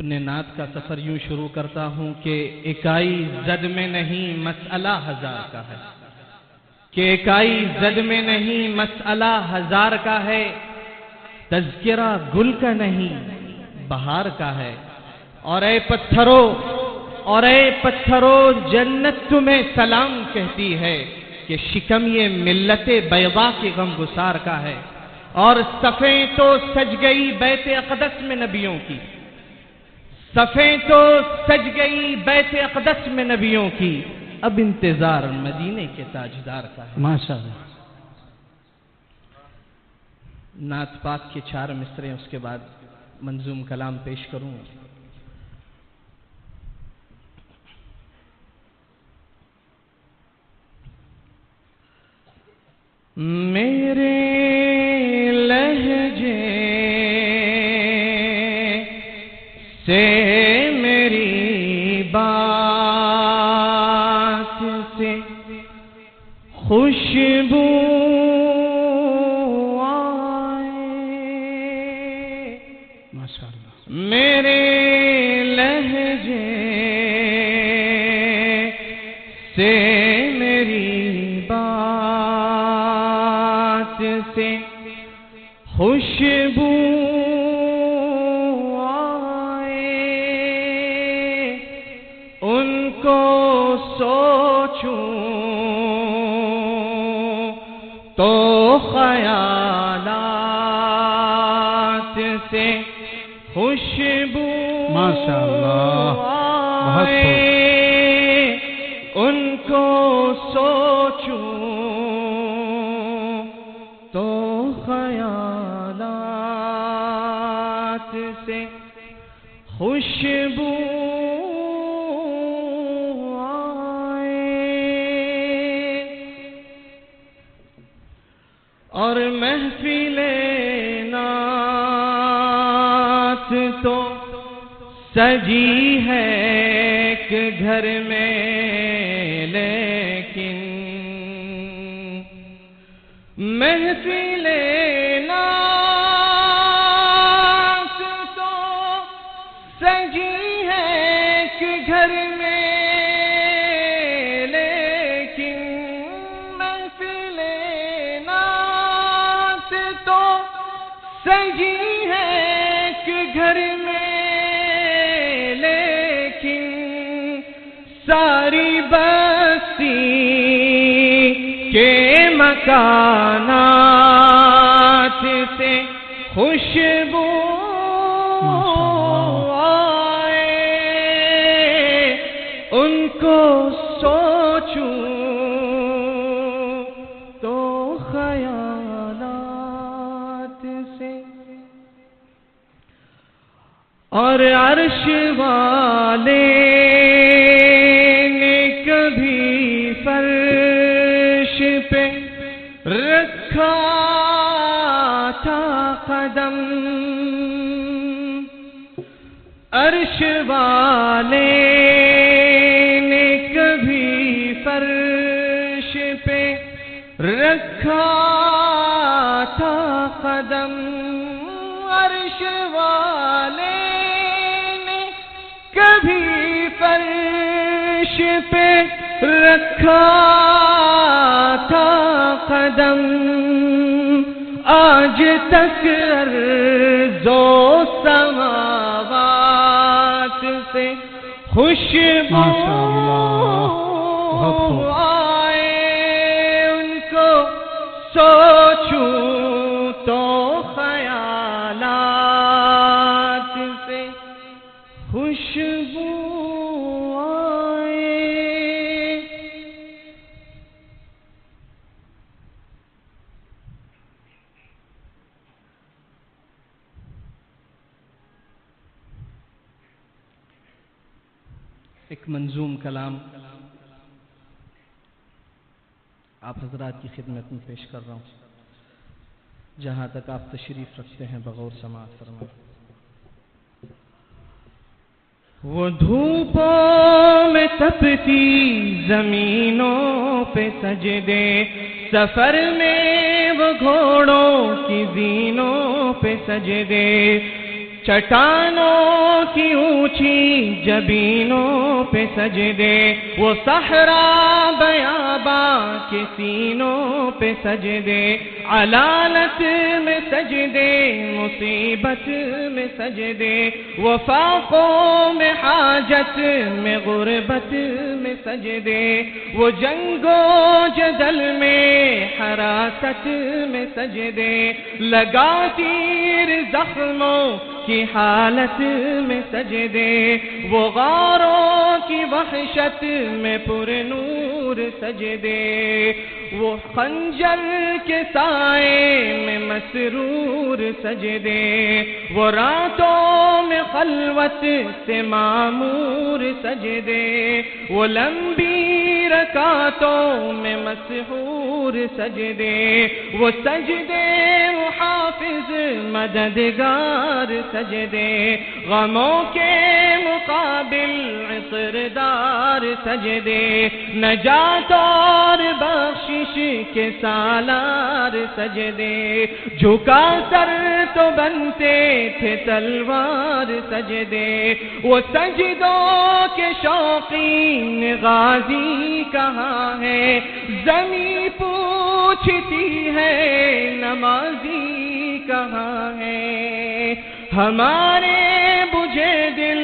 اپنے نعت کا سفر یوں شروع کرتا ہوں کہ اکائی زد میں نہیں مسئلہ ہزار کا ہے، کہ اکائی زد میں نہیں مسئلہ ہزار کا ہے، تذکرہ گل کا نہیں بہار کا ہے۔ اور اے پتھروں جنت تمہیں سلام کہتی ہے کہ شکم یہ ملت بیضا کے غم گسار کا ہے۔ اور صفیں تو سج گئی بیت اقدس میں نبیوں کی، صفیں تو سج گئی بیت اقدس میں نبیوں کی، اب انتظار مدینے کے تاجدار کا ہے۔ ماشاءاللہ۔ نعت پاک کے 4 مصرے اس کے بعد منظوم کلام پیش کروں۔ میرے لہجے سے میری بات سے خوشبو آئے، ماشاءاللہ۔ میرے لہجے سے میری بات سے خوشبو آئے، ان کو سوچوں تو خیالات سے خوشبو ماشاءاللہ، بہت آئے، ان کو سوچوں تو خیالات سے خوشبو آئے، اور محفل نعت تو سجی ہے ایک گھر میں، لیکن محفل نعت تو سجی ہے ایک گھر میں، لیکن محفل نعت تو سجی ہے ایک گھر میں، لیکن ساری بستی کے مکانات سے خوشبو آئے، ان کو سوچوں تو خیالات سے، اور عرش والے نے کبھی فرش پہ رکھا تھا قدم، عرش والے نے کبھی فرش پہ رکھا تھا قدم، عرش والے نے کبھی فرش پہ رکھا تھا قدم، آج تک ارض و سماوات سے خوشبو آئے، ان کو سوچوں تو خیالات سے خوشبو آئے۔ ایک منظوم کلام آپ حضرات کی خدمت میں پیش کر رہا ہوں، جہاں تک آپ تشریف رکھتے ہیں بغور سماعت فرمائیں۔ وہ دھوپوں میں تپتی زمینوں پہ سجدے، سفر میں وہ گھوڑوں کی زینوں پہ سجدے، چٹانوں کی اونچی جبینوں پہ سجدے، وہ صحرا بیاباں کے سینوں پہ سجدے، علالت میں سجدے، مصیبت میں سجدے، وفاقوں میں حاجت میں غربت میں سجدے، وہ جنگ و جدل میں حراست میں سجدے، لگا تیر زخموں کی حالت میں سجدے، وہ غاروں کی وحشت میں پر نور سجدے، وہ خنجر کے سائے میں مسرور سجدے، وہ راتوں میں خلوت سے معمور سجدے، وہ لمبی رکعتوں میں مسحور سجدے، وہ سجدے محافظ مددگار سجدے، غموں کے مقابل عطردار سجدے، نجات اور بخشش کے سالار سجدے، جھکا سر تو بنتے تھے تلوار سجدے، وہ سجدوں کے شوقین غازی کہاں ہے، زمیں پوچھتی ہے نمازی کہاں ہے، ہمارے بجھے دل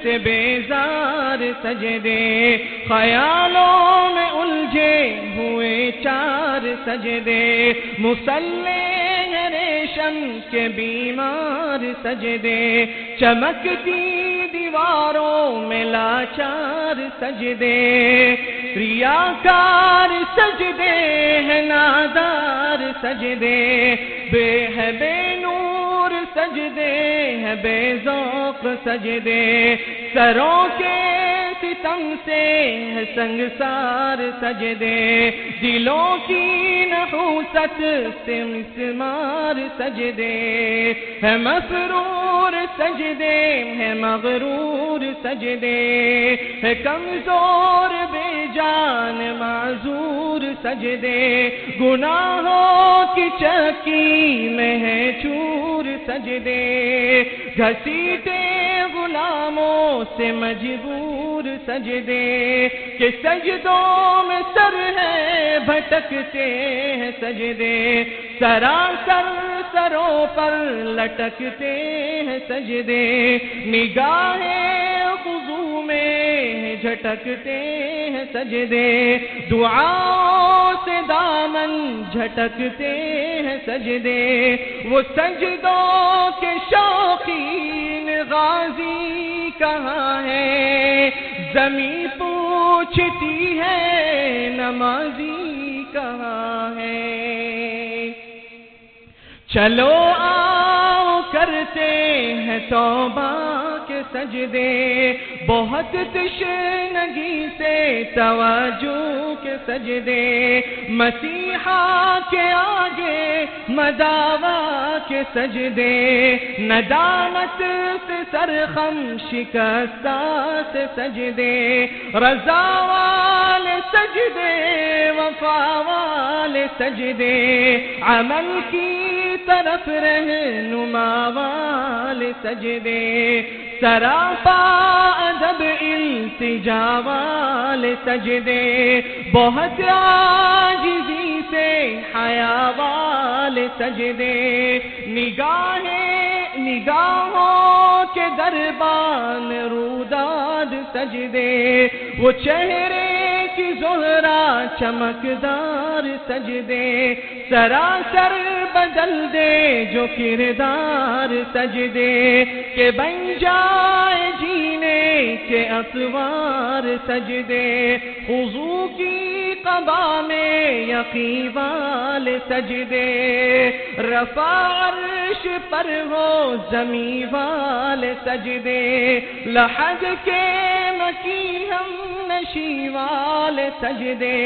سے بیزار سجدے، خیالوں میں الجھے ہوئے چار سجدے، مسلح ریشم کے بیمار سجدے، چمکتی دیواروں میں لاچار سجدے، ریاکار سجدے ہیں نادار سجدے، بے نور سجدے ہیں بے ذوق سجدے، سروں کے ستم سے ہے سنگسار سجدے، دلوں کی نحوست سے مسمار سجدے، ہے مسرور سجدے ہے مغرور سجدے، ہے کمزور بے جان معذور سجدے، گناہوں کی چکی میں ہے چور سجدے، گھسیٹے غلاموں سے مجبور سجدے، کہ سجدوں میں سر ہے بھٹکتے ہیں سجدے، سراسر سروں پر لٹکتے ہیں سجدے، نگاہیں خضوع میں جھٹکتے ہیں سجدے، دعاؤں سے دامن جھٹکتے ہیں سجدے، وہ سجدوں کے شوقین غازی کہاں ہے، زمیں پوچھتی ہے نمازی کہاں ہے، چلو آؤ کرتے ہیں توبہ کے سجدے، بہت تشنگی سے توجہ کے سجدے، مسیحا کے آگے مداوا کے سجدے، ندامت سے سرخم شکستہ سے سجدے، رضا والے سجدے وفا والے سجدے، عمل کی طرف رہنما والے سجدے، سراپا ادب التجا والے سجدے، بہت عاجزی سے حیا والے سجدے، نگاہوں کے دربان روداد سجدے، وہ چہرے کی زہرا چمکدار سجدے، سراسر بدل دے جو کردار سجدے، کہ بن جائے جینے کے اطوار سجدے، خضوع کی قبا میں یقین والے سجدے، رفع عرش پر ہو زمین والے سجدے، لحد کے مکی ہم نشی والے سجدے،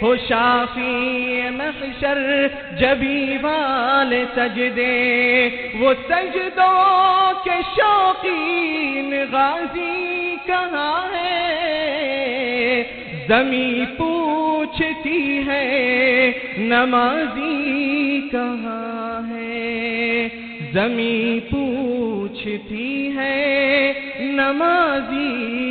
ہو شافی محشر جبی والے سجدے، وہ سجدوں کے شوقین غازی کہاں ہے، زمیں پوچھتی ہے نمازی کہاں زمیں پوچھتی ہے نمازی